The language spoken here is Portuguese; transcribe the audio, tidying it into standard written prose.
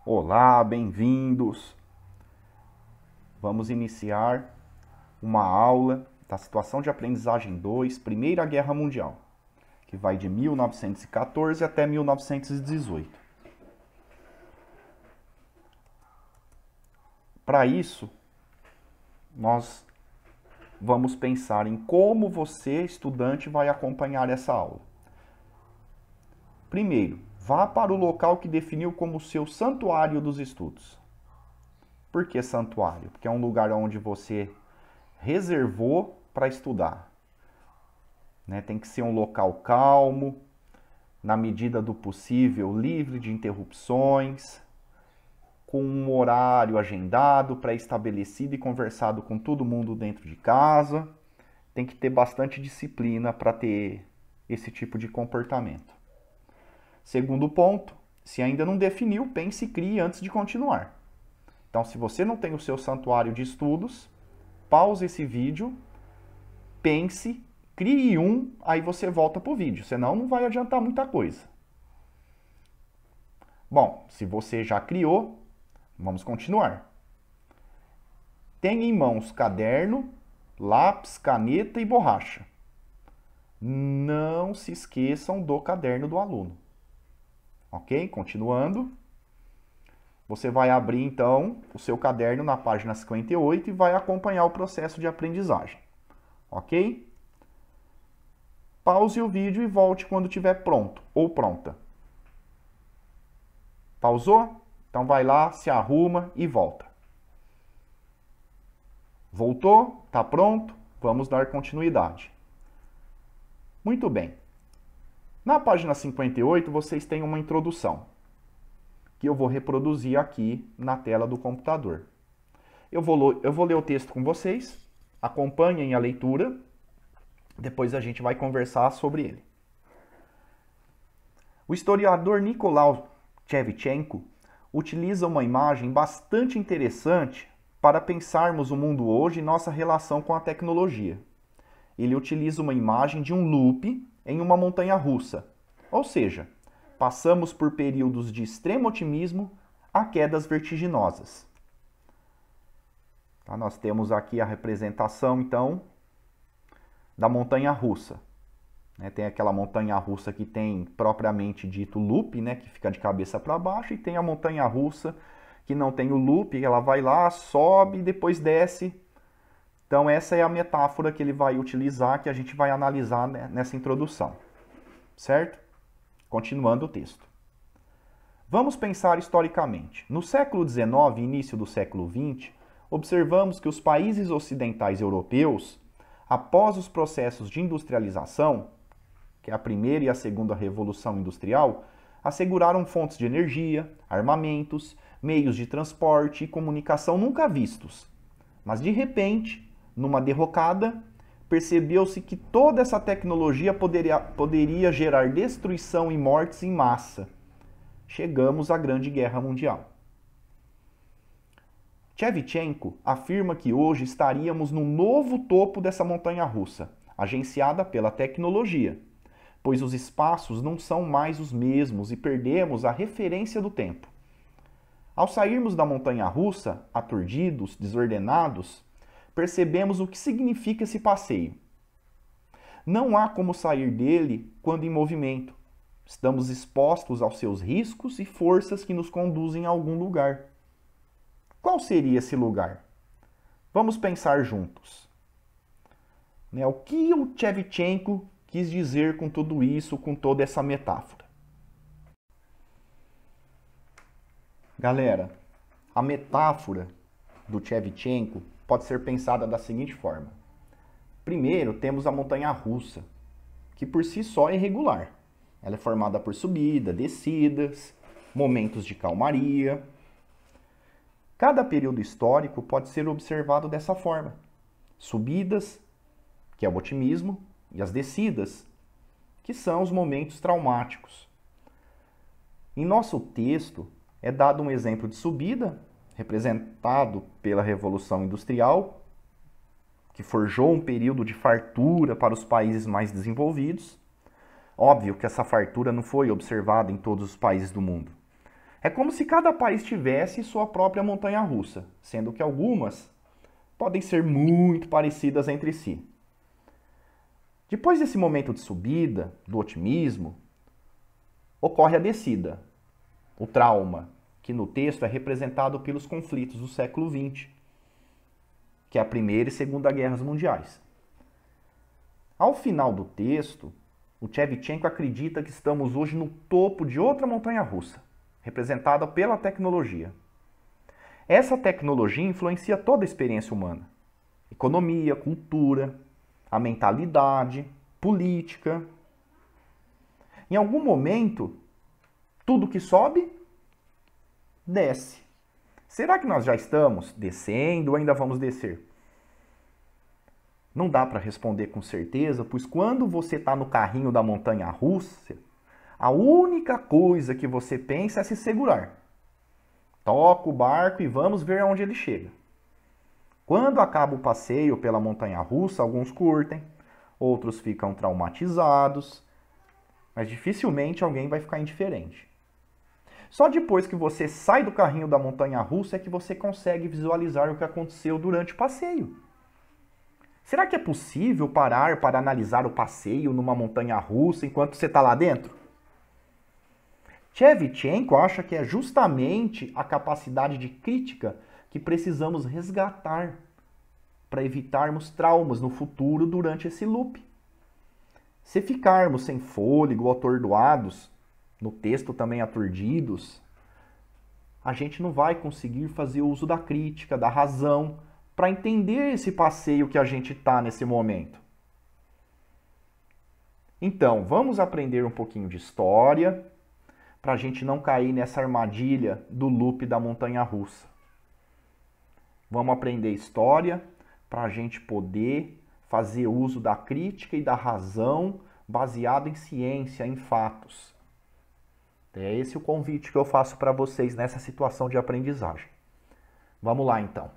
Olá, bem-vindos! Vamos iniciar uma aula da Situação de Aprendizagem 2, Primeira Guerra Mundial, que vai de 1914 até 1918. Para isso, nós vamos pensar em como você, estudante, vai acompanhar essa aula. Primeiro, vá para o local que definiu como seu santuário dos estudos. Por que santuário? Porque é um lugar onde você reservou para estudar. Tem que ser um local calmo, na medida do possível, livre de interrupções, com um horário agendado, pré-estabelecido e conversado com todo mundo dentro de casa. Tem que ter bastante disciplina para ter esse tipo de comportamento. Segundo ponto, se ainda não definiu, pense e crie antes de continuar. Então, se você não tem o seu santuário de estudos, pause esse vídeo, pense, crie um, aí você volta para o vídeo, senão não vai adiantar muita coisa. Bom, se você já criou, vamos continuar. Tenha em mãos caderno, lápis, caneta e borracha. Não se esqueçam do caderno do aluno. Ok? Continuando. Você vai abrir, então, o seu caderno na página 58 e vai acompanhar o processo de aprendizagem. Ok? Pause o vídeo e volte quando estiver pronto ou pronta. Pausou? Então vai lá, se arruma e volta. Voltou? Está pronto? Vamos dar continuidade. Muito bem. Na página 58, vocês têm uma introdução, que eu vou reproduzir aqui na tela do computador. Eu vou ler o texto com vocês, acompanhem a leitura, depois a gente vai conversar sobre ele. O historiador Nicolau Shevchenko utiliza uma imagem bastante interessante para pensarmos o mundo hoje e nossa relação com a tecnologia. Ele utiliza uma imagem de um loop em uma montanha-russa, ou seja, passamos por períodos de extremo otimismo a quedas vertiginosas. Tá, nós temos aqui a representação, então, da montanha-russa. Tem aquela montanha-russa que tem propriamente dito loop, que fica de cabeça para baixo, e tem a montanha-russa que não tem o loop, ela vai lá, sobe e depois desce. Então essa é a metáfora que ele vai utilizar, que a gente vai analisar nessa introdução. Certo? Continuando o texto. Vamos pensar historicamente. No século XIX e início do século XX, observamos que os países ocidentais europeus, após os processos de industrialização, que é a primeira e a segunda revolução industrial, asseguraram fontes de energia, armamentos, meios de transporte e comunicação nunca vistos. Mas de repente, numa derrocada, percebeu-se que toda essa tecnologia poderia gerar destruição e mortes em massa. Chegamos à Grande Guerra Mundial. Shevchenko afirma que hoje estaríamos no novo topo dessa montanha-russa, agenciada pela tecnologia, pois os espaços não são mais os mesmos e perdemos a referência do tempo. Ao sairmos da montanha-russa, aturdidos, desordenados, percebemos o que significa esse passeio. Não há como sair dele quando em movimento. Estamos expostos aos seus riscos e forças que nos conduzem a algum lugar. Qual seria esse lugar? Vamos pensar juntos. O que o Shevchenko quis dizer com tudo isso, com toda essa metáfora? Galera, a metáfora do Shevchenko pode ser pensada da seguinte forma. Primeiro, temos a montanha-russa, que por si só é irregular. Ela é formada por subida, descidas, momentos de calmaria. Cada período histórico pode ser observado dessa forma. Subidas, que é o otimismo, e as descidas, que são os momentos traumáticos. Em nosso texto, é dado um exemplo de subida, representado pela Revolução Industrial, que forjou um período de fartura para os países mais desenvolvidos. Óbvio que essa fartura não foi observada em todos os países do mundo. É como se cada país tivesse sua própria montanha-russa, sendo que algumas podem ser muito parecidas entre si. Depois desse momento de subida, do otimismo, ocorre a descida, o trauma, que no texto é representado pelos conflitos do século XX, que é a Primeira e Segunda Guerras Mundiais. Ao final do texto, o Shevchenko acredita que estamos hoje no topo de outra montanha-russa, representada pela tecnologia. Essa tecnologia influencia toda a experiência humana. Economia, cultura, a mentalidade, política. Em algum momento, tudo que sobe, desce. Será que nós já estamos descendo ou ainda vamos descer? Não dá para responder com certeza, pois quando você está no carrinho da montanha-russa, a única coisa que você pensa é se segurar. Toca o barco e vamos ver aonde ele chega. Quando acaba o passeio pela montanha-russa, alguns curtem, outros ficam traumatizados, mas dificilmente alguém vai ficar indiferente. Só depois que você sai do carrinho da montanha-russa é que você consegue visualizar o que aconteceu durante o passeio. Será que é possível parar para analisar o passeio numa montanha-russa enquanto você está lá dentro? Shevchenko acha que é justamente a capacidade de crítica que precisamos resgatar para evitarmos traumas no futuro durante esse loop. Se ficarmos sem fôlego ou atordoados, no texto também aturdidos, a gente não vai conseguir fazer uso da crítica, da razão, para entender esse passeio que a gente está nesse momento. Então, vamos aprender um pouquinho de história, para a gente não cair nessa armadilha do loop da montanha-russa. Vamos aprender história para a gente poder fazer uso da crítica e da razão baseado em ciência, em fatos. É esse o convite que eu faço para vocês nessa situação de aprendizagem. Vamos lá, então.